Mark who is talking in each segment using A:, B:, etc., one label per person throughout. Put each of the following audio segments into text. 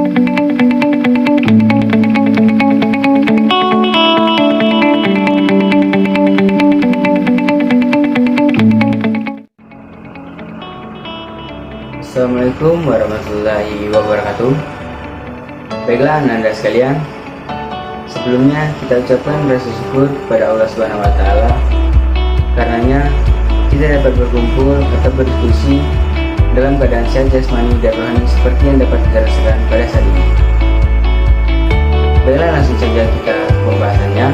A: Assalamualaikum warahmatullahi wabarakatuh. Baiklah Anda sekalian, sebelumnya kita ucapkan rasa syukur kepada Allah Subhanahu wa taala. Karenanya kita dapat berkumpul atau berdiskusi dalam keadaan sehat jasmani dan rohani seperti yang dapat kita rasakan pada saat ini. Baiklah, langsung saja kita ke pembahasannya,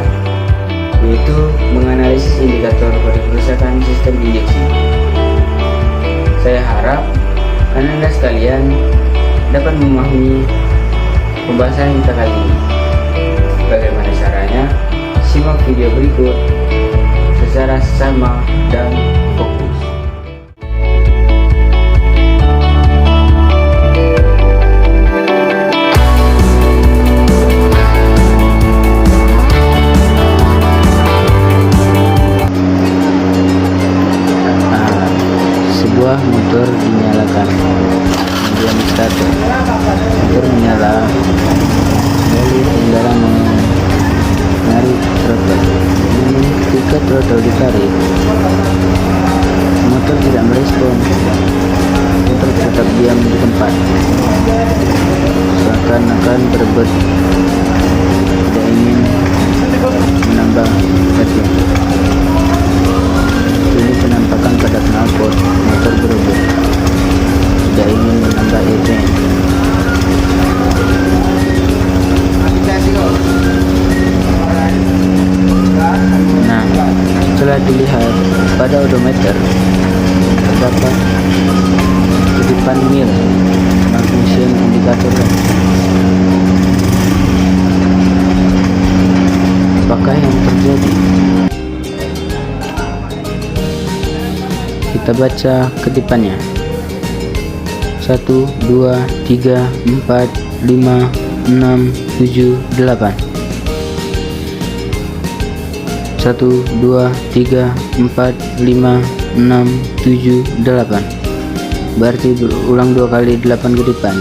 A: yaitu menganalisis indikator kode kerusakan sistem injeksi. Saya harap Anda sekalian dapat memahami pembahasan kita kali ini. Bagaimana caranya? Simak video berikut secara sama dan fokus. Sebuah motor dinyalakan, kemudian starter, motor menyala, lalu kendaraan menarik throttle. Namun ketika throttle ditarik, motor tidak merespon, motor tetap diam di tempat, seakan-akan berebut, tidak ingin menambah latihan. Ini penampakan pada knalpot motor berebut, tidak ingin menambah ECM. Nah, setelah dilihat pada odometer terdapat kedipan mil malfunction indikator. Apakah yang terjadi? Kita baca kedipannya. 1, 2, 3, 4, 5, 6, 7, 8. 1, 2, 3, 4, 5, 6, 7, 8. Berarti berulang 2 kali 8 kedipan.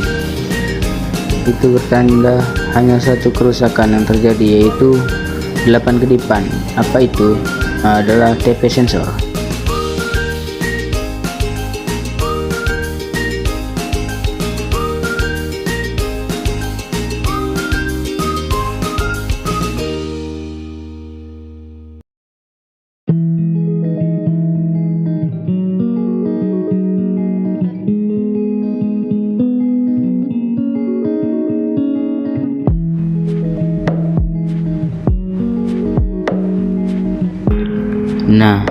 A: Itu bertanda hanya satu kerusakan yang terjadi, yaitu 8 kedipan. Apa itu? Adalah TP sensor. Nah,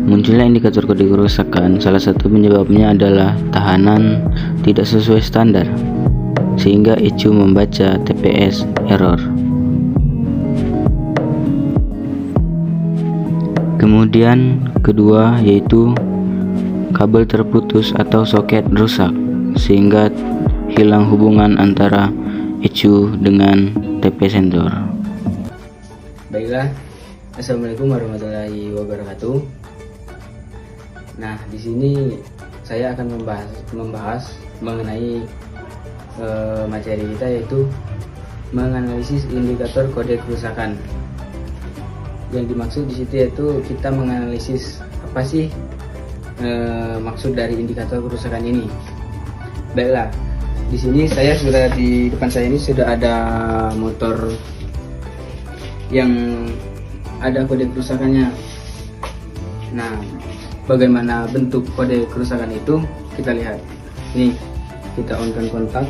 A: munculnya indikator kode kerusakan, salah satu penyebabnya adalah tahanan tidak sesuai standar, sehingga ECU membaca TPS error. Kemudian kedua yaitu kabel terputus atau soket rusak, sehingga hilang hubungan antara ECU dengan TP sensor. Baiklah, Assalamualaikum warahmatullahi wabarakatuh. Nah, di sini saya akan membahas mengenai materi kita, yaitu menganalisis indikator kode kerusakan. Yang dimaksud di situ yaitu kita menganalisis apa sih maksud dari indikator kerusakan ini. Baiklah, di sini di depan saya ini sudah ada motor yang ada kode kerusakannya. Nah, bagaimana bentuk kode kerusakan itu? Kita lihat. Nih, kita on-kan kontak.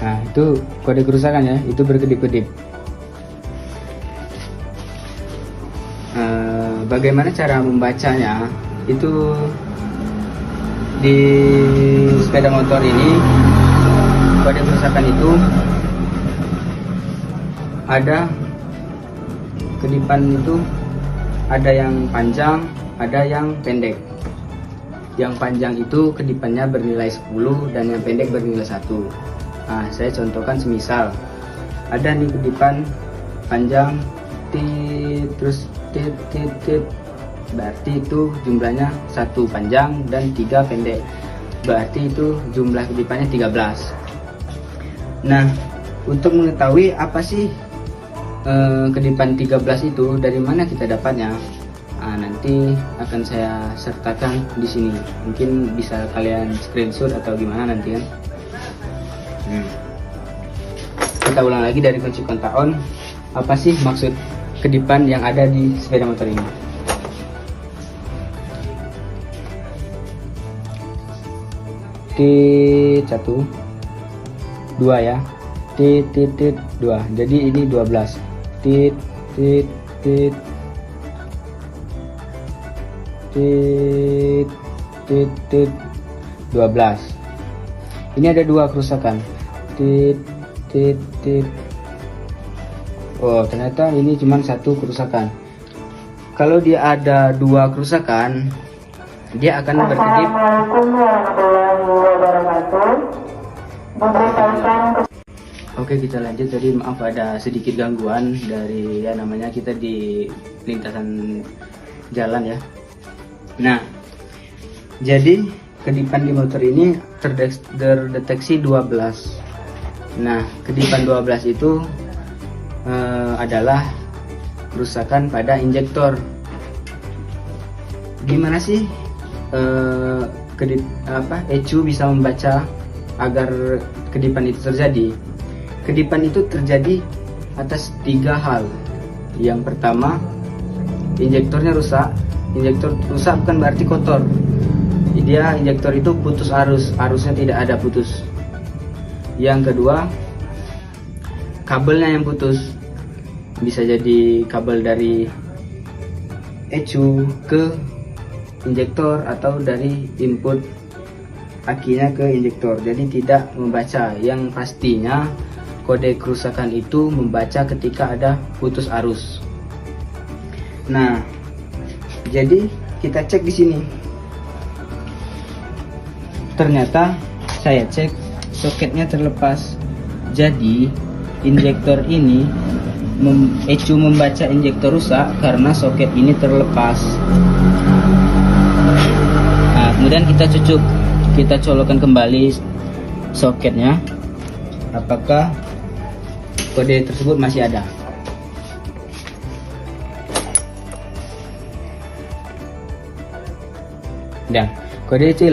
A: Nah, itu kode kerusakannya, itu berkedip-kedip. Bagaimana cara membacanya? Itu di sepeda motor ini kode kerusakan itu ada kedipan, itu ada yang panjang, ada yang pendek. Yang panjang itu kedipannya bernilai 10 dan yang pendek bernilai 1. Nah, saya contohkan semisal ada nih kedipan panjang terus berarti itu jumlahnya 1 panjang dan 3 pendek, berarti itu jumlah kedipannya 13. Nah, untuk mengetahui apa sih kedipan 13 itu, dari mana kita dapatnya, nanti akan saya sertakan di sini. Mungkin bisa kalian screenshot atau gimana nanti kan. Kita ulang lagi dari kunci kontak on. Apa sih maksud kedipan yang ada di sepeda motor ini? T1 2 ya, T 2, jadi ini 12. T 12. Ini ada 2 kerusakan. Oh, ternyata ini cuma 1 kerusakan. Kalau dia ada 2 kerusakan, dia akan berkedip. Oke, kita lanjut. Jadi maaf ada sedikit gangguan dari namanya kita di lintasan jalan ya. Nah, jadi kedipan di motor ini terdeteksi 12. Nah, kedipan 12 itu adalah kerusakan pada injektor. Gimana sih ECU bisa membaca agar kedipan itu terjadi? Kedipan itu terjadi atas 3 hal. Yang pertama, injektornya rusak. Injektor rusak bukan berarti kotor. Dia injektor itu putus arusnya tidak ada putus. Yang kedua, kabelnya yang putus. Bisa jadi kabel dari ECU ke injektor atau dari input akinya ke injektor, jadi tidak membaca. Yang pastinya kode kerusakan itu membaca ketika ada putus arus. Nah, jadi kita cek di sini. Ternyata saya cek soketnya terlepas. Jadi injektor ini ECU membaca injektor rusak karena soket ini terlepas. Nah, kemudian kita colokkan kembali soketnya, apakah kode tersebut masih ada. Dan kode itu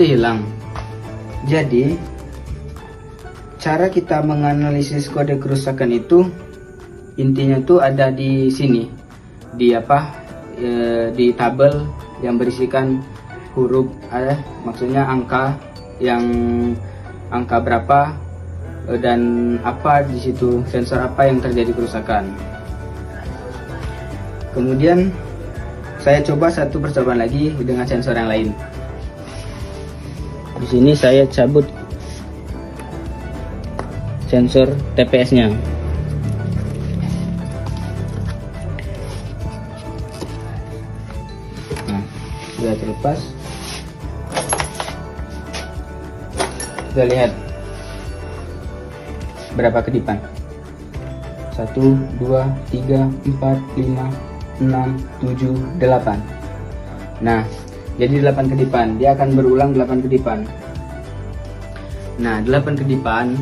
A: hilang. Jadi cara kita menganalisis kode kerusakan itu intinya tuh ada di sini, di di tabel yang berisikan huruf, maksudnya angka berapa dan apa di situ, sensor apa yang terjadi kerusakan. Kemudian saya coba satu percobaan lagi dengan sensor yang lain. Di sini saya cabut sensor TPS-nya. Nah, sudah terlepas. Kita lihat berapa kedipan. 1, 2, 3, 4, 5, 6, 7, 8. Nah, jadi 8 kedipan. Dia akan berulang 8 kedipan. Nah, 8 kedipan.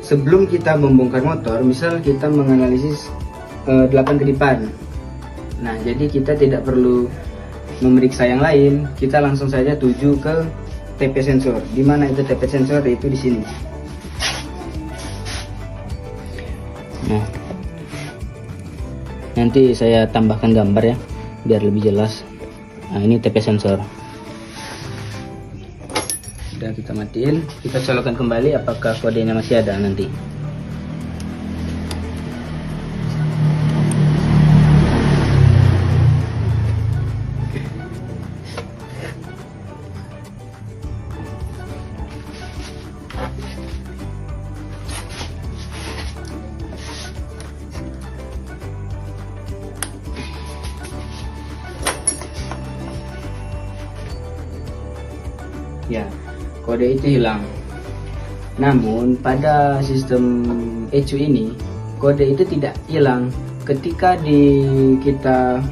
A: Sebelum kita membongkar motor, misal kita menganalisis 8 kedipan. Nah, jadi kita tidak perlu memeriksa yang lain. Kita langsung saja tuju ke TP sensor. Di mana itu TP sensor? Itu di sini. Nah, nanti saya tambahkan gambar ya, biar lebih jelas. Nah, ini TP sensor. Sudah kita matiin, kita colokkan kembali apakah kodenya masih ada nanti. Ya, kode itu hilang. Namun pada sistem ECU ini kode itu tidak hilang ketika kita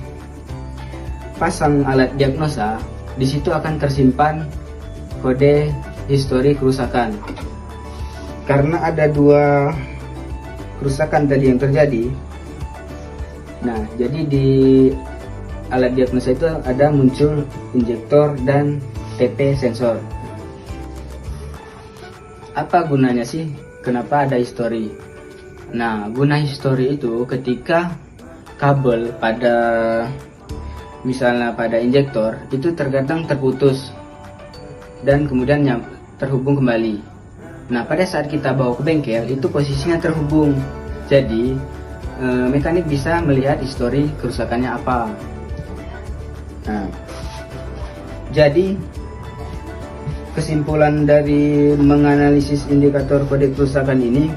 A: pasang alat diagnosa, di situ akan tersimpan kode histori kerusakan. Karena ada 2 kerusakan tadi yang terjadi. Nah, jadi di alat diagnosa itu ada muncul injektor dan TP sensor. Apa gunanya sih? Kenapa ada histori? Nah, guna histori itu ketika kabel misalnya pada injektor itu terkadang terputus dan kemudian terhubung kembali. Nah, pada saat kita bawa ke bengkel itu posisinya terhubung. Jadi mekanik bisa melihat histori kerusakannya apa. Nah, jadi kesimpulan dari menganalisis indikator kode kerusakan ini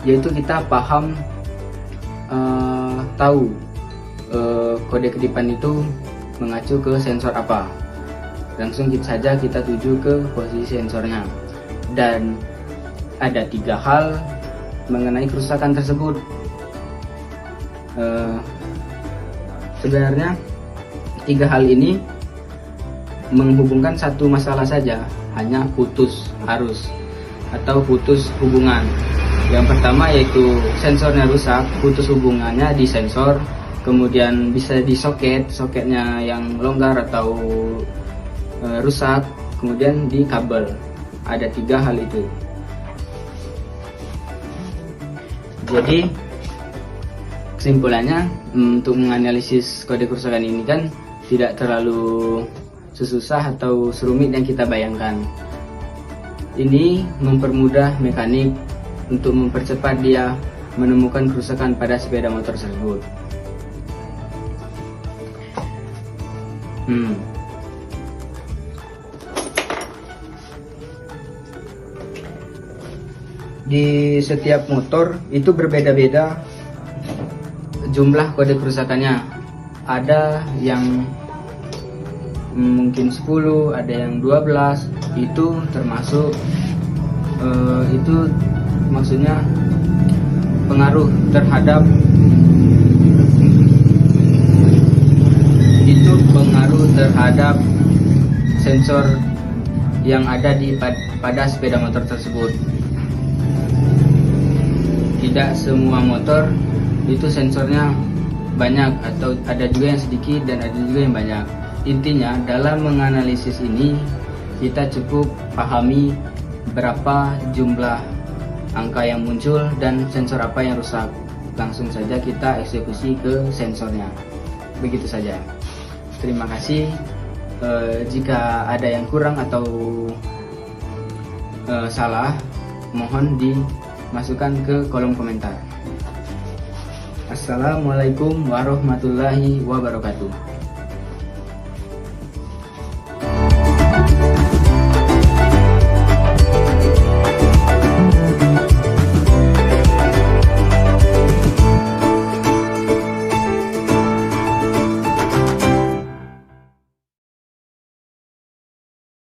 A: yaitu kita paham, tahu kode kedipan itu mengacu ke sensor apa. Langsung saja kita tuju ke posisi sensornya. Dan ada 3 hal mengenai kerusakan tersebut. Sebenarnya 3 hal ini menghubungkan satu masalah saja, hanya putus arus atau putus hubungan. Yang pertama yaitu sensornya rusak, putus hubungannya di sensor, kemudian bisa di soketnya yang longgar atau rusak, kemudian di kabel. Ada 3 hal itu. Jadi kesimpulannya, untuk menganalisis kode kerusakan ini kan tidak terlalu susah atau serumit yang kita bayangkan. Ini mempermudah mekanik untuk mempercepat dia menemukan kerusakan pada sepeda motor tersebut. Di setiap motor itu berbeda-beda jumlah kode kerusakannya. Ada yang mungkin 10, ada yang 12. Itu termasuk itu maksudnya pengaruh terhadap sensor yang ada pada sepeda motor tersebut. Tidak semua motor itu sensornya banyak, atau ada juga yang sedikit dan ada juga yang banyak. Intinya dalam menganalisis ini kita cukup pahami berapa jumlah angka yang muncul dan sensor apa yang rusak. Langsung saja kita eksekusi ke sensornya. Begitu saja. Terima kasih. Jika ada yang kurang atau salah, mohon dimasukkan ke kolom komentar. Assalamualaikum warahmatullahi wabarakatuh.